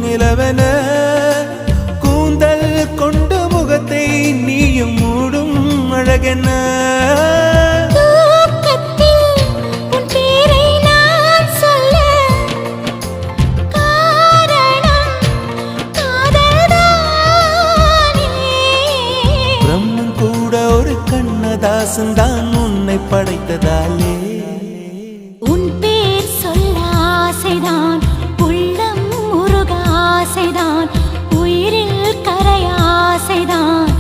நிலவென கூந்தல் கொண்டு முகத்தை நீயும் மூடும் அழகென தாசன்தான் உன்னை படைத்ததாலே உன் பேர் சொல்ல ஆசைதான் உள்ளம் முருக ஆசைதான் உயிரில் கரைய ஆசைதான்